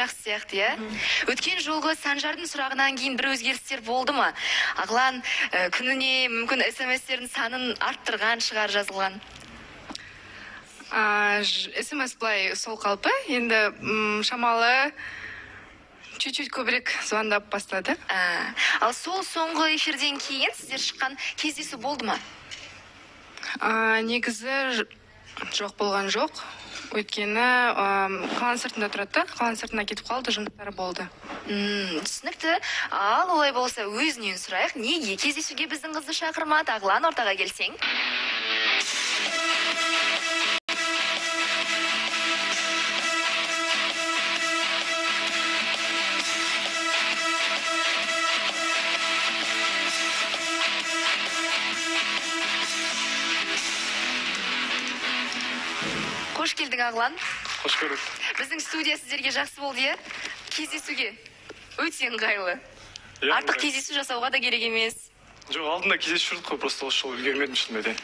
жақсы сияқты, иә? Өткен жолғы Санжардың сұрағынан кейін бір өзгерістер болды ма? Ағлан күніне мүмкін SMS-тердің санын арттырған шығар жазылған. SMS былай сол қалпы, енді шамалы чуть-чуть көбірек звондап бастады. Ал сол соңғы эфирден кейін сіздер шыққан кездесу болды ма? Негізі жоқ болған жоқ. Өйткені қалан сыртында тұрады, қалан сыртына кетіп қалды, жұмыстары болды. Түсінікті. Ал олай болса өзінен сұрайық. Неге кездесуге біздің қызды шақырмады? Ағлан, ортаға келсең. Қош келдің, Ағлан. Қош көрдік. Біздің студия сіздерге жақсы болды, е? Кездесуге өте ыңғайлы. Артық кездесу жасауға да керек емес. Жоқ, алдында кездесіп жүрдік қой, просто осы жолы үлгермедім шынымен.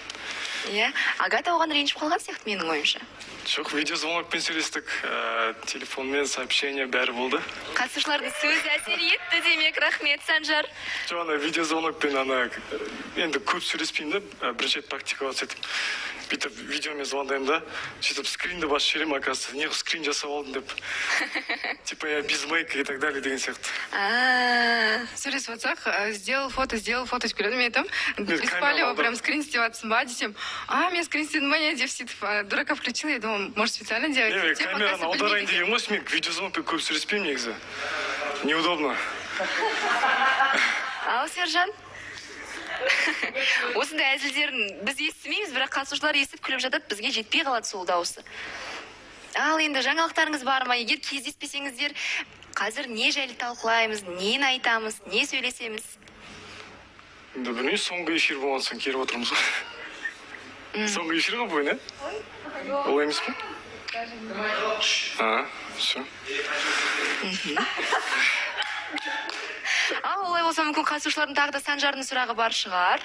Иә, Агата оған ренжіп қалған сияқты менің ойымша. Жоқ, видеозвонокпен сөйлестік, телефонмен сообщение бәрі болды. Қатысушылардың сөзі әсер етті демек, рахмет, Санжар. Жоқ, ана видеозвонокпен енді көп сөйлеспеймін да, бірінші рет практикаға сөйтіп. Бүйтіп видеомен звондаймын да, сөйтіп скринді басып жіберемін, оказывается, неғып скрин жасап алдым деп. Типа я без мейка и так далее деген сияқты. Сөйлесіп отырсақ, сделал фото деп көреді, мен айтамын, беспалево прям скрин істеватсың ба десем, мен скрин істедім ба не деп сөйтіп дурака включила, я думаю, может специально делать. Камераны аударайын деген ғой, мен видеозвонокпен көп сөйлеспеймін негізі. Неудобно. Ал Сержан? Осындай әзілдерін біз естімейміз, бірақ қатысушылар естіп күліп жатады, бізге жетпей қалады сол дауысы. Ал енді жаңалықтарыңыз бар ма? Егер кездеспесеңіздер, қазір не жайлы талқылаймыз, нені айтамыз, не сөйлесеміз? Енді білмей, соңғы эфир болған соң келіп отырмыз ғой. Соңғы эфир ғой бүгін, ә? Олай емес пе? Все. Ал олай болса мүмкін қатысушылардың тағы да Санжардың сұрағы бар шығар.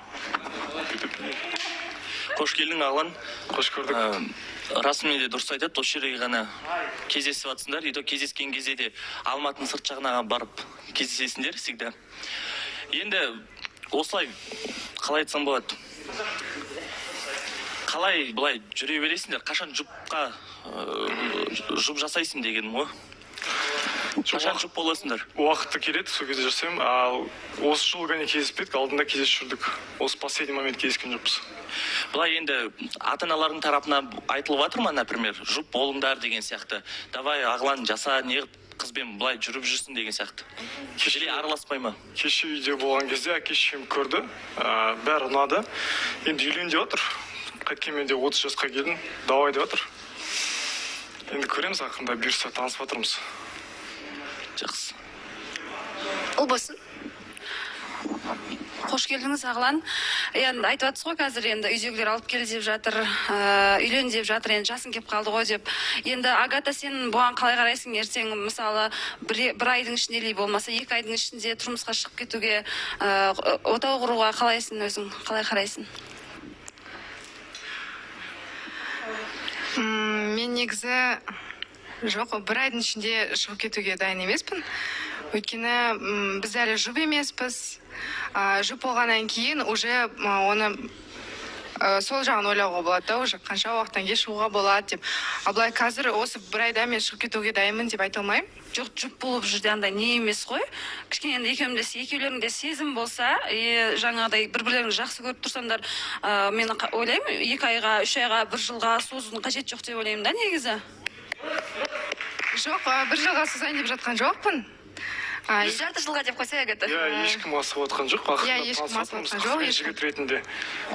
Қош келдің, Ағлан. Қош көрдік. Расымен де дұрыс айтады, осы жерге ғана кездесіп жатсыңдар, ето кездескен кезде де Алматының сырт жағына барып кездесесіңдер всегда. Енді осылай қалай айтсам болады? Қалай былай жүре бересіңдер, қашан жұп жасайсың дегенім ғой. Қашан жұп боласыңдар? Уақытты келеді, сол кезде жасаймын. Ал осы жол ғана кездеспедік, алдында кездесіп жүрдік. Осы последний момент кездескен жоқпыз. Былай енді ата-аналардың тарапына айтылып жатыр ма, например, жұп болыңдар деген сияқты. Давай Ағлан жаса, неғып қызбен былай жүріп жүрсің деген сияқты. Кешеле араласпай ма? Кеше үйде болған кезде әке-шешем көрді, бәрі ұнады. Енді үйлен деп отыр. Қайткенмен де 30 жасқа келдім, давай деп отыр. Енді көреміз, ақырында бұйырса танысып жатырмыз. Жақсы. Ол болсын. Қош келдіңіз, Ағлан. Енді айтып жатсыз ғой, қазір енді үйдегілер алып кел деп жатыр, үйлен деп жатыр, енді жасың кеп қалды ғой деп. Енді Агата, сен бұған қалай қарайсың? Ертең мысалы бір айдың ішінде или болмаса 2 айдың ішінде тұрмысқа шығып кетуге, отау құруға қалайсың өзің? Қалай қарайсың? Мен негізі жоқ, бір айдың ішінде шығып кетуге дайын емеспін. Өйткені біз әлі жұп емеспіз. Жұп болғаннан кейін уже оны сол жағын ойлауға болады да, уже қанша уақыттан кейін шығуға болады деп. Абылай қазір осы бір айда мен шығып кетуге дайынмын деп айта алмаймын. Жоқ, жұп болып жүрде андай не емес қой. Кішкене енді екеулеріңде сезім болса, жаңағыдай бір-бірлеріңді жақсы көріп тұрсаңдар, мен ойлаймын, 2 айға, 3 айға, 1 жылға созудың қажет жоқ деп ойлаймын да негізі. Жоқ, 1 жылға созайын деп жатқан жоқпын. Жарты жылға деп қойса, Агата. Ешкім асып отқан жоқ. Ешкім асып отқан жоқ. Жігіт ретінде.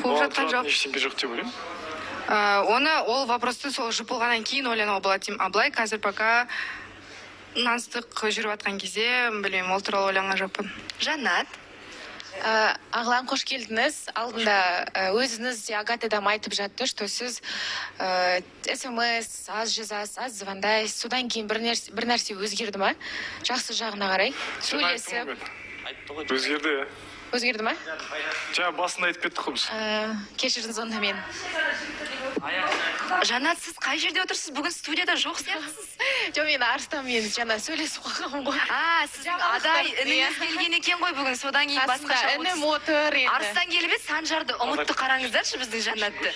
Қуып жатқан жоқ. Ештеңе жоқ деп ойлаймын. Ол вопросты сол жұп болғаннан кейін ойлануға болады деймін. Абылай қазір пока таныстық жүріп жатқан кезде, білмеймін, ол туралы ойланған жоқпын. Жаннат. Ағлан, қош келдіңіз. Алдында өзіңіз де Агатадан айтып жатты, что сіз СМС, аз жазасыз, аз звондайсыз. Содан кейін бір нәрсе өзгерді ма? Жақсы жағына қарай сөйлесіп. Өзгерді. өзгерді ма? жаңа басында айтып кеттік қой біз. Кешіріңіз онда мен. Жанат, сіз қай жерде отырсыз? Бүгін студияда жоқ сияқтысыз. Жоқ, мен Арыстанмен жаңа сөйлесіп қалғанмын ғой. Сіздің адай ініңіз келген екен ғой бүгін, содан кейін басқаша інім отыр енді. Арыстан келіп еді, Санжарды ұмытты, қараңыздаршы біздің Жанатты.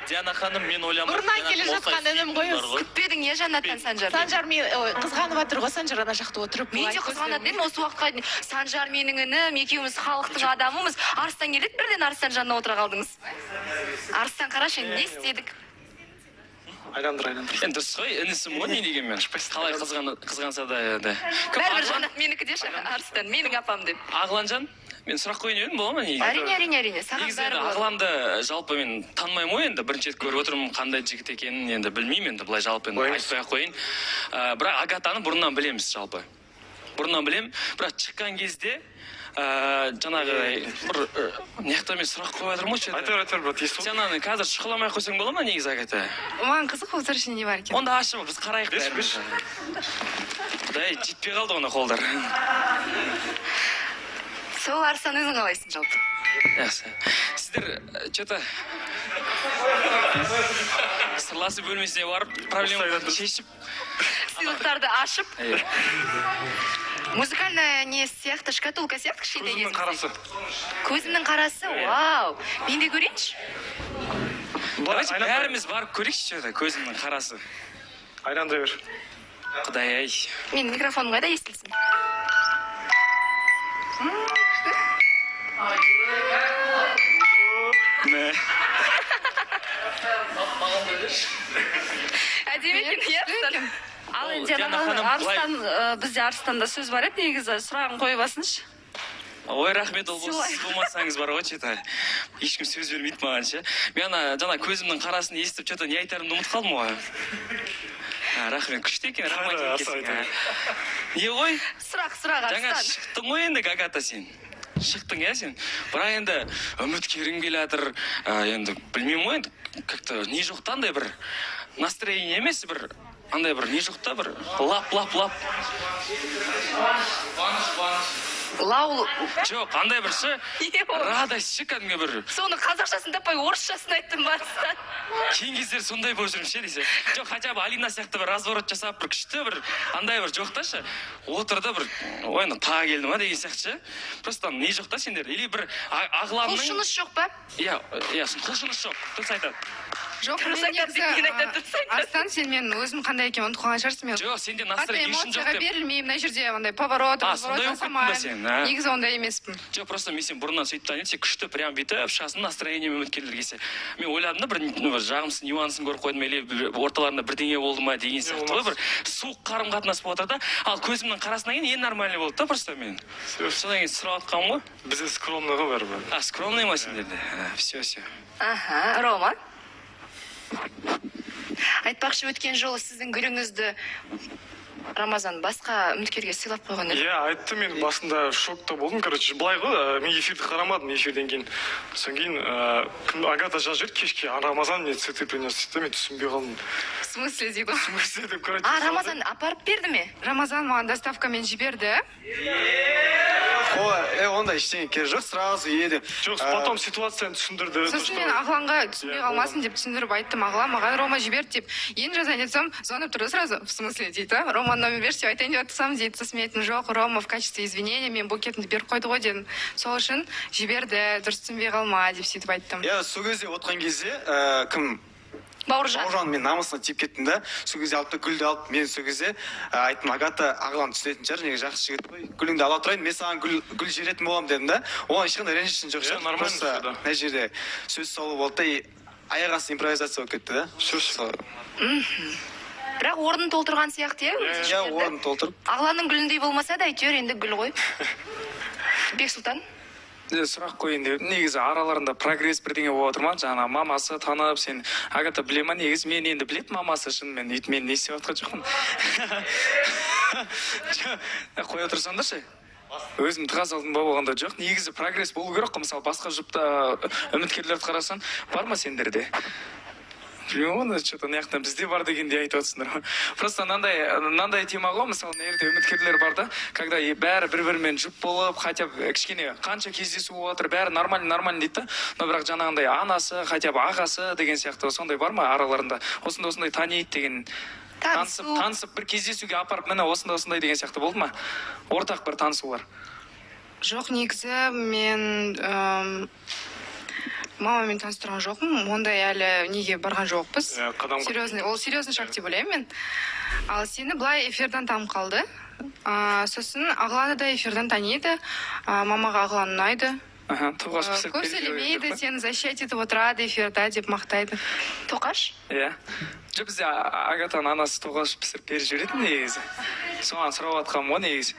Диана ханым, мен ойламадым. Бұрыннан келе жатқан інім ғой. Күтпедің е Жанаттан Санжарды? Санжар мен қызғанып жатыр ғой, Санжар ана жақта отырып. Мен де қызғанатын едім, осы уақытқа дейін Санжар менің інім, екеуміз халықтың адамымыз. Арыстан келеді, бірден Арыстан жанына отыра қалдыңыз. Арыстан қарашы, не істедік? Айдандыр. Енді дұрыс қой, інісім ғой не дегенмен. Қалай қызғанса да енді. Бәрібір Жанат менікі деші, Арыстан, менің апам деп. Ағланжан, мен сұрақ қояйын едім, бола ма неге? Әрине, саған негізі бәрі енді болады. Ағламды жалпы мен танымаймын ғой енді, бірінші рет көріп отырмын қандай жігіт екенін енді білмеймін енді, былай жалпы енді айтпай ақ қояйын. Бірақ Агатаны бұрыннан білеміз жалпы. Бұрыннан білемін, бірақ шыққан кезде жаңағы бір неқта мен сұрақ қойып жатырмын ғой. Айтыр, брат, естіп. Сен аны қазір шұқыламай қойсаң бола ма негізі Агата? Маған қызық отыр ішінде не бар екен. Онда ашып, біз қарайық. Құдай, жетпей қалды оны қолдар. Сол Арыстан өзің қалайсың жалпы? Жақсы. Сіздер, что-то сырласы бөлмесіне барып, проблеманы шешіп, сыйлықтарды ашып, музыкальная не сияқты, шкатулка сияқты кішкентай Көзімнің қарасы. Көзімнің қарасы, вау. Мен де көрейінші? давайте бәріміз барып көрейікші, что-то көзімнің қарасы. Айдандыра бер. Құдай ай. Мен микрофоным қайда естілсін? Әдемі екен, Ал енді Арыстан, бізде Арыстанда сөз бар еді, негізі сұрағын қойып алсыншы. Ой, рахмет, ол сіз болмасаңыз бар ғой, че-то ешкім сөз бермейді маған ше. Мен жаңа көзімнің қарасын естіп, че-то не айтарымды ұмытып қалдым ғой. Рахмет, күшті екен, рахмет екенсің. Не ғой? Сұрақ, жаңа Арыстан. шықтың ғой енді, Агата, сен. Шықтың я сен. Бірақ енді үміткерің келе жатыр, енді білмеймін ғой енді, как-то не жоқтан андай бір настроение емес, бір андай бір не жоқта бір лап. Лаул. Жоқ, андай бір ше, радость ше, кәдімгі бір. Соны қазақшасын таппай орысшасын айттым бастан. Кейін кездері сондай болып жүрмін ше десе. Жоқ, хотя бы Алина сияқты бір разворот жасап, бір күшті бір андай бір жоқта ше. Отырды бір, ойна тағы келді ма деген сияқты ше. Просто не жоқта сендер. Или бір ағламның... Құлшыныс жоқ па? Иә, құлшыныс жоқ. Дұрыс айтады. Жоқ, мен негізі Арыстан, сен мен өзім қандай екенін ұмытып қалған шығарсың. Жоқ, сенде настроение үшін жоқ эмоцияға деп. берілмеймін, мына жерде андай поворот жасамаймын. Негізі ондай емеспін. Жоқ, просто мен сен бұрыннан сөйтіп таниды, сен күшті прям бүйтіп шығасың настроение үміткерлер келсе. Мен ойладым да бір жағымсыз нюансын көріп қойдым, или орталарында бірдеңе болды ма деген сияқты ғой, бір суық қарым-қатынас болып жатыр да. Ал көзімнің қарасынан кейін ең нормальный болды да, просто мен. Содан кейін сұрап жатқанмын ғой. Бізде скромный ғой бәрібір. Скромный ма сендерде? Все. Аха, Рома. Айтпақшы, өткен жолы сіздің гүліңізді Рамазан басқа үміткерге сыйлап қойған еді. Иә, айтты, мен басында шокта болдым. Короче, былай ғой, мен эфирді қарамадым, эфирден кейін. Содан кейін Агата жазып жіберді кешке, Рамазан мне цветы принес дейді, мен түсінбей қалдым. В смысле дейді? В смысле деп, короче. Рамазан апарып берді ме? Рамазан маған доставкамен жіберді. Онда ештеңе керек жоқ, сразу еді. Жоқ, потом ситуацияны түсіндірді. Сосын мен Ағланға түсінбей қалмасын деп түсіндіріп айттым, Ағлан маған Рома жіберді деп. Ең жазайын етсем, звонып тұрды сразу, в смысле дейді, Рома номер берші деп айтайын деп жатсам дейді. Сосын мен айттым, жоқ, Рома в качестве извинения мен букетімді беріп қойды ғой дедім. Сол үшін жіберді, дұрыс түсінбей қалма деп сөйтіп айттым. Иә, сол кезде отқан кезде кім? Бауыржан, мен намысына тиіп кеттім да. Сол кезде алып та гүлді алып, мен сол кезде айттым, Агата Ағлан түсінетін шығар, неге жақсы жігіт қой. Гүліңді ала тұрайын, мен саған гүл жеретін боламын дедім да. Оған ешқандай ренжішін жоқ шығар. Просто мына жерде сөз салу болды да, аяқ асты импровизация болып кетті да. бірақ орнын толтырған сияқты, иә? Иә, орнын толтырып. Ағланның гүліндей болмаса да, әйтеуір енді гүл ғой. Бексұлтан? Сұрақ қойын деп, негізі араларында прогресс бірдеңе болып отыр ма? Жаңа мамасы танып, сен Агата біле ма? Негізі мен енді білет мамасы шын, мен не істеп жатқан жоқпын. Қоя тұрсаңдаршы. Өзім тығаз алдым ба болғанда жоқ. Негізі прогресс болу керек қой, мысалы басқа жұпта үміткерлерді қарасаң, бар ма сендерде? білмеймін оны что-то мына жақтан бізде бар дегендей айтып отырсыңдар ғой. Просто мынандай тема ғой, мысалы мына жерде үміткерлер бар да, когда бәрі бір-бірімен жұп болып, хотя бы кішкене қанша кездесу болып отыр, бәрі нормально дейді да, но бірақ жаңағындай анасы, хотя бы ағасы деген сияқты сондай бар ма араларында? Осындай таниды деген танысып бір кездесуге апарып, міне осындай деген сияқты болды ма? Ортақ бір танысулар. Жоқ, негізі мен мамамен таныстырған жоқпын, ондай әлі неге барған жоқпыз. Серьезный шаг деп ойлаймын мен. Ал сені былай эфирдан танып қалды. Сосын ағланы да эфирдан таниды. Мамаға ағлан ұнайды. Көп сөйлемейді, сені защищать етіп отырады эфирда деп мақтайды. Тоқаш? Иә. Бізде Агатаның анасы тоқаш пісіріп беріп жіберетін негізі. Соған сұрап жатқанмын ғой негізі.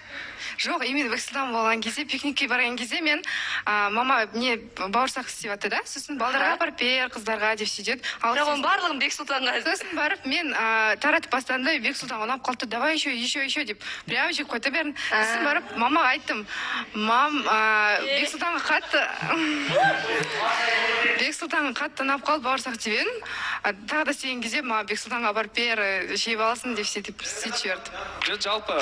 Жоқ, именно Бексұлтан болған кезде, пикникке барған кезде мен мама не бауырсақ істеп жатты да, сосын балдарға апарып бер, қыздарға деп сөйтеді. Бірақ оның барлығын Бексұлтанға. Сосын барып мен таратып бастағанда Бексұлтан ұнап қалды, давай еще деп прямо жеп қойды бәрін. Сосын барып мамаға айттым, мам, Бексұлтанға қатты ұнап қалды бауырсақ деп едім. Тағы да істеген кезде мама Бексұлтанға барып бер, жеп алсын деп сөйтіп жіберді. Жалпы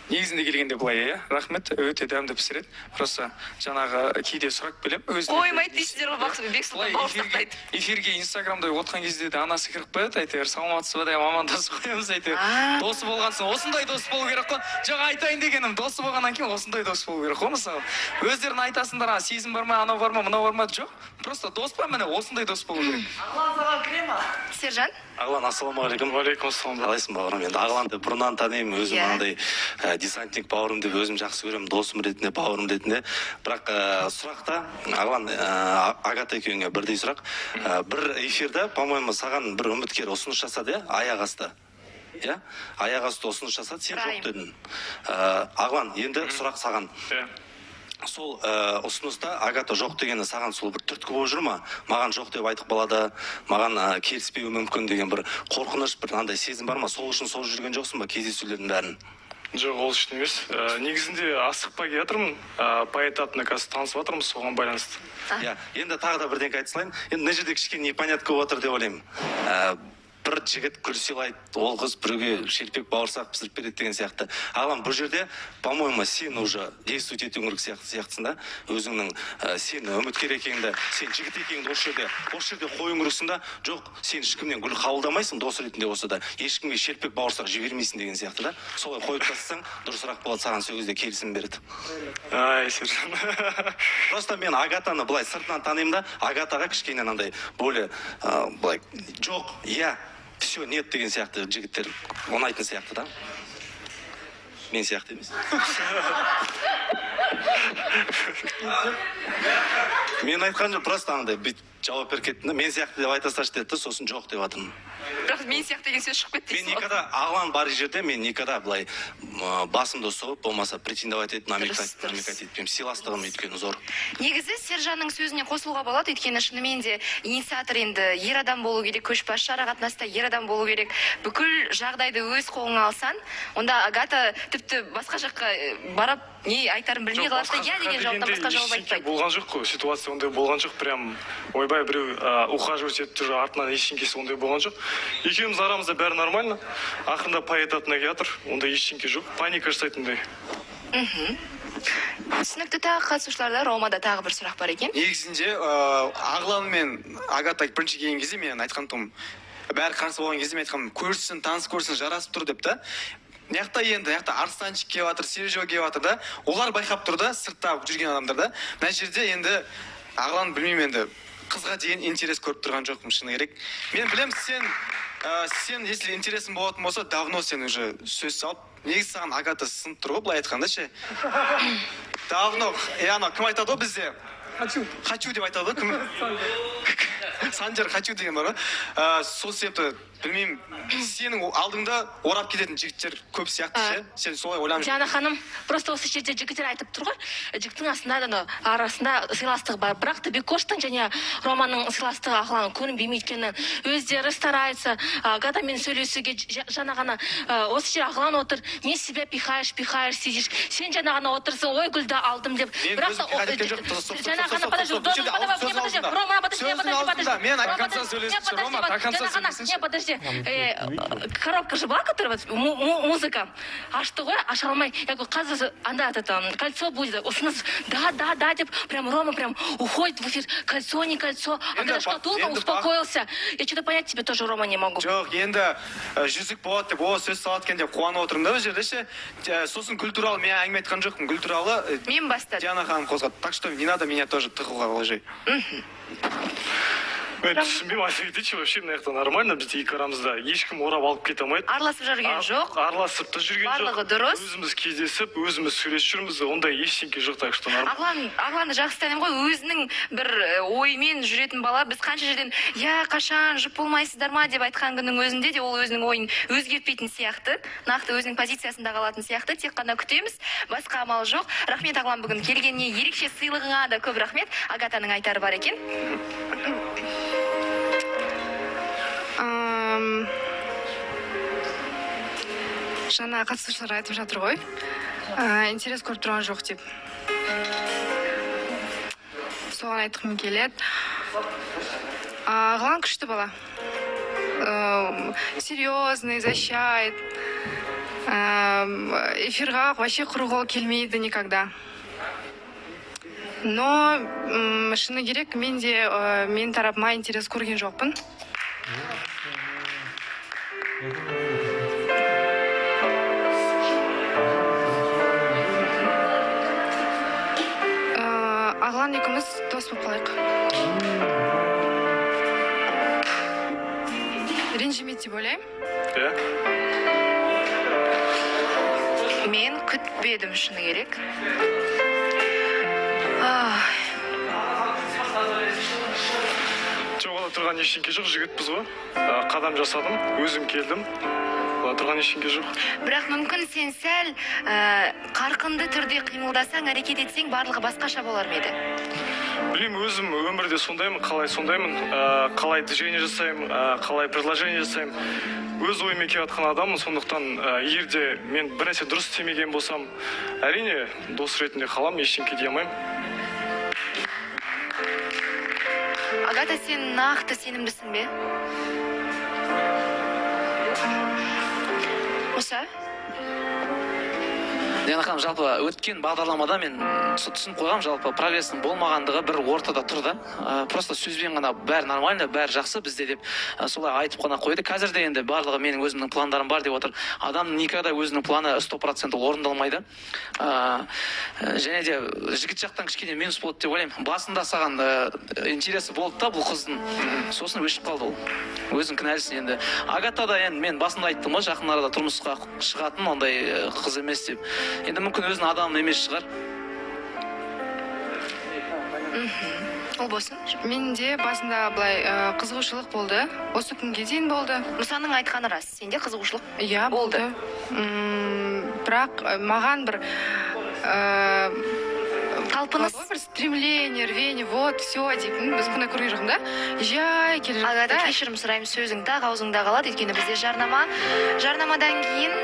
негізінде келгенде былай, рахмет, өте дәмді пісіреді. Просто жаңағы кейде сұрақ білем. Қоймайды дейсіздер ғой, Бексұлтан бауырсақтайды. Эфирге инстаграмда отқан кезде де анасы кіріп қояды, әйтеуір саламатсыз ба деп амандасып қоямыз, әйтеуір досы болған соң осындай дос болу керек қой. Жоқ, айтайын дегенім, досы болғаннан кейін осындай дос болу керек қой, мысалы. Өздерін айтасыңдар, сезім бар ма, анау бар ма, мынау бар ма, жоқ. Просто дос па, міне осындай дос болу керек. Ағлан саған кіре ма? Сержан? Ағлан, ассалаумағалейкум. Уағалейкумассалам. Қалайсың бауырым? Енді Ағланды бұрыннан танимын, өзім андай десантник бауырым деп өзім жақсы көремін, досым ретінде, бауырым ретінде. Бірақ сұрақта, Ағлан, Агата екеуіңе бірдей сұрақ. Бір эфирде, по-моему, саған бір үміткер ұсыныс жасады, аяқ асты. Иә? Аяқ асты ұсыныс жасады, сен жоқ дедің. Ағлан, енді сұрақ саған. Сол ұсыныста Агата жоқ дегені саған сол бір түрткі болып жүр ма? Маған жоқ деп айтып қалады, маған келіспеуі мүмкін деген бір қорқыныш, бір андай сезім бар ма? Сол үшін сол жүрген жоқсың ба кездесулердің бәрін? Жоқ, ол үшін емес. Негізінде асықпай келе жатырмын, по этапно қазір танысып жатырмыз, соған байланысты. Иә, енді тағы да бірдеңке айтып салайын. Енді мына жерде кішкене непонятка болып отыр деп ойлаймын. Бір жігіт гүл сыйлайды, ол қыз біреуге шелпек бауырсақ пісіріп береді деген сияқты. Ағлан, бұл жерде, по-моему, сен уже действовать етуің керек сияқтысың да, өзіңнің сен үміткер екеніңді, сен жігіт екеніңді осы жерде қойың керексің да, жоқ, сен ешкімнен гүл қабылдамайсың, дос ретінде болса да, ешкімге шелпек бауырсақ жібермейсің деген сияқты да. Солай қойып тастасаң, дұрысырақ болады, саған сол кезде келісім береді. Ай, Сержан. Просто мен Агатаны былай сыртынан танимын да, Агатаға кішкене андай более былай жоқ, иә, все, нет деген сияқты жігіттер ұнайтын сияқты да. Мен сияқты емес. Мен айтқан жоқ, просто аңдай жауап беріп кеттім да, мен сияқты деп айта салшы деді, сосын жоқ деп жатырмын. Бірақ мен сияқты деген сөз шығып кетті. Мен никогда Ағлан бар жерде, мен никогда былай басымды соғып, болмаса претендовать етіп, намекать етпеймін. Сыйластығым өйткені зор. Негізі Сержанның сөзіне қосылуға болады, өйткені шынымен де инициатор енді ер адам болу керек, көшбасшы арақатынаста ер адам болу керек. Бүкіл жағдайды өз қолыңа алсан, онда Агата тіпті басқа жаққа барып не айтарын білмей қалады, иә деген жауаптан басқа жауап айтпайды. Болған жоқ қой, ситуация ондай болған жоқ, прям ойбай біреу ухаживать етіп жүр, артынан ештеңкесі ондай болған жоқ. Екеуміз арамызда бәрі нормально, ақырында по этапына келе жатыр, ондай ештеңке жоқ, паника жасайтындай. Түсінікті. Тағы қатысушыларда Ромада тағы бір сұрақ бар екен. Негізінде Ағлан мен Агата бірінші келген кезде мен айтқан тұғым, бәрі қарсы болған кезде мен айтқанмын, көрсін, таныс көрсін, жарасып тұр деп та. Мыяқта енді, Арстанчик келіп жатыр, Сережа келіп жатыр да, олар байқап тұр да, сыртта жүрген адамдар да. Мына жерде енді Ағлан білмеймін енді, қызға деген интерес көріп тұрған жоқпын, шыны керек. Мен білем, сен если интересің болатын болса, давно сен уже сөз салып, негізі саған Агата сынып тұр ғой, былай айтқанда ше. Давно, кім айтады ғой бізде? Хочу деп айтады ғой, кім? Санжар хочу деген бар ғой. Сол себепті білмеймін, сенің алдыңда орап кететін жігіттер көп сияқты ше. Сен солай ойланып. Жана ханым, просто осы жерде жігіттер айтып тұр ғой, жігіттің арасында сыйластық бар. Бірақ та Бекоштың және Романың сыйластығы Ағланға көрінбеймейді екен. Өздері стараются, Агатамен сөйлесуге жана ғана осы жер Ағлан отыр, не себя пихаешь, сидишь. Сен жана ғана отырсың, ой гүлді алдым деп. Бірақ та жана ғана подожди, Рома, подожди, да, мен до конца сөйлесінші, Рома, до конца сөйлесінші. Не, подожди. Коробка же была, которая музыка. А что вы? А Шармай, я говорю, каза, анда, это кольцо будет. Усыныз, да, деп, прям Рома прям уходит в эфир. Кольцо, не кольцо. А когда шкатулка, успокоился. Я что-то понять тебе тоже, Рома, не могу. Жоқ, енді жүзік болады деп, сөз салат екен деп қуанып отырмын да бұл жерде ше. Сосын гүл туралы мен әңгіме айтқан жоқпын. Гүл туралы Мен бастадым. Диана ханым қозғады. Так что не надо меня тоже тығуға қылжай. Мен түсінбеймін, айта кетейінші, вообще мына жақта нормально, бізде екі арамызда ешкім орап алып кете алмайды. Араласып жүрген жоқ. Араласып та жүрген жоқ. Барлығы дұрыс. Өзіміз кездесіп, өзіміз сөйлесіп жүрміз, ондай ештеңке жоқ, так что нормально. Ағланды жақсы танимын ғой, өзінің бір оймен жүретін бала. Біз қанша жерден, қашан жұп болмайсыздар ма деп айтқан күннің өзінде де ол өзінің ойын өзгертпейтін сияқты, нақты өзінің позициясында қалатын сияқты, тек қана күтеміз, басқа амал жоқ. Рахмет Ағлан, бүгін келгеніне, ерекше сыйлығыңа да көп рахмет. Агатаның айтары бар екен. Жаңа қатысушылар айтып жатыр ғой, интерес көріп тұрған жоқ деп. Соған айтқым келеді. Ағлан күшті бала. Серьезный, защайт. Эфирға вообще құруға келмейді никогда. Но шыны керек, мен тарапыма интерес көрген жоқпын. Ағлан екеуміз дос болып қалайық. Ренжімейді деп ойлаймын. Мен күтпедім, шыны керек. Жоғала тұрған ештеңке жоқ, жігітпіз ғой. Қадам жасадым, өзім келдім. Тұрған ештеңке жоқ. Бірақ мүмкін сен сәл қарқынды түрде қимылдасаң, әрекет етсең, барлығы басқаша болар ма еді? Білем, өзім өмірде сондаймын, қалай сондаймын, қалай движение жасаймын, қалай предложение жасаймын. Өз ойымен келіп жатқан адаммын, сондықтан егерде мен бір нәрсе дұрыс істемеген болсам, әрине дос ретінде қалам, ештеңке дей алмаймын. Агата, сен нақты сенімдісің бе? Мұса? Диана ханым, жалпы өткен бағдарламада мен түсініп қойғам, жалпы прогресстің болмағандығы бір ортада тұр да. Просто сөзбен ғана бәрі нормально, бәрі жақсы бізде деп солай айтып қана қойды. Қазір де енді барлығы менің өзімнің пландарым бар деп отыр. Адам никогда өзінің планы 100% орындалмайды. Және де жігіт жақтан кішкене минус болды деп ойлаймын. Басында саған интересі болды да бұл қыздың. Сосын өшіп қалды ол. Өзің кінәлісің енді. Агата да енді мен басында айттым ғой, жақын арада тұрмысқа шығатын ондай қыз емес деп. Енді мүмкін өзінің адамын емес шығар. Ол болсын. Менде басында былай қызығушылық болды. Осы күнге дейін болды. Мұсаның айтқаны рас. Сенде қызығушылық болды. Бірақ маған бір талпыныс, бір стремление, рвение, вот, все дейтін. Біз күні көрген жоқпын да. Жай келе жатыр. Агата, кешірім сұраймын, сөзің тағы аузыңда қалады. Өйткені бізде жарнамадан кейін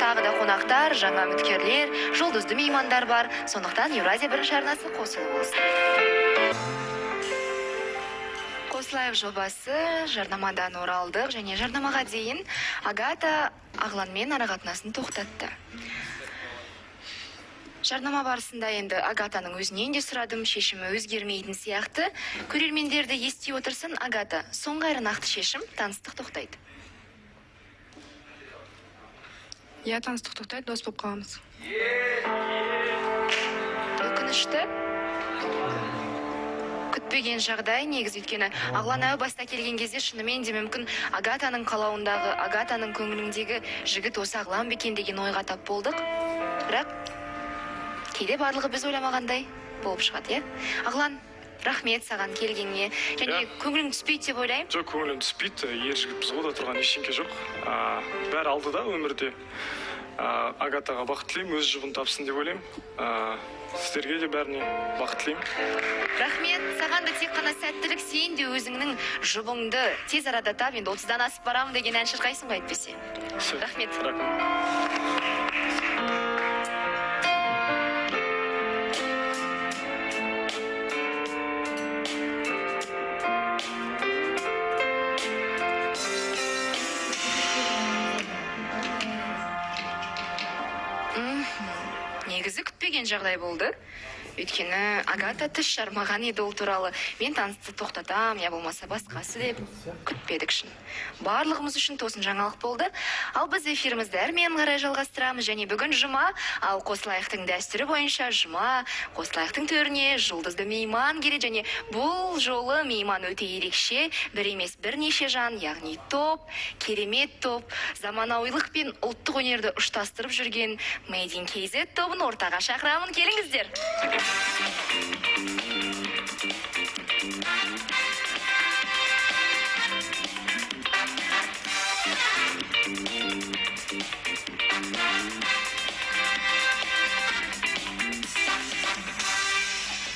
тағы да қонақтар, жаңа үміткерлер, жұлдызды меймандар бар. Сондықтан Еуразия бірінші арнасы қосылып болсын. Қосылайық жобасы жарнамадан оралдық, және жарнамаға дейін Агата Ағланмен арақатынасын тоқтатты. Жарнама барысында енді Агатаның өзінен де сұрадым, шешімі өзгермейтін сияқты. Көрермендерді ести отырсын, Агата, соңғы әрі нақты шешім, таныстық тоқтайды. Таныстық тоқтайды, дос болып қаламыз. Өкінішті. Күтпеген жағдай негіз, өйткені Ағлан әу баста келген кезде шынымен де мүмкін Агатаның қалауындағы, Агатаның көңіліндегі жігіт осы Ағлан бекен деген ойға тап болдық. Бірақ кейде барлығы біз ойламағандай болып шығады, Ағлан, рахмет саған келгеніне. Және көңілің түспейді деп ойлаймын. Жоқ, көңілім түспейді. Ер жігітпіз ғой, да тұрған ештеңке жоқ. Бәрі алдыда өмірде. Агатаға бақыт тілеймін, өз жұбын тапсын деп ойлаймын. Сіздерге де бәріне бақыт тілеймін. Рахмет, саған да тек қана сәттілік, сен де өзіңнің жұбыңды тез арада тап, енді 30-дан асып барамын деген ән шырқайсың ғой әйтпесе. Рахмет. Негізі күтпеген жағдай болды. Өйткені Агата тіс жармаған еді ол туралы. Мен танысты тоқтатам, я болмаса басқасы деп күтпедік шын. Барлығымыз үшін тосын жаңалық болды. Ал біз эфирімізді әрмен қарай жалғастырамыз. Және бүгін жұма, ал Қосылайықтың дәстүрі бойынша жұма, Қосылайықтың төріне жұлдызды мейман келеді. Және бұл жолы мейман өте ерекше, бір емес бірнеше жан, яғни топ, керемет топ, заманауилық пен ұлттық өнерді ұштастырып жүрген Made in KZ тобын ортаға шақырамын, келіңіздер.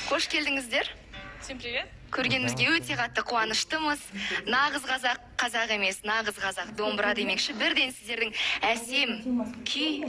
Қош келдіңіздер. Всем привет. Көргенімізге өте қатты қуаныштымыз. Нағыз қазақ емес, нағыз қазақ домбыра демекші. Бірден сіздердің әсем күй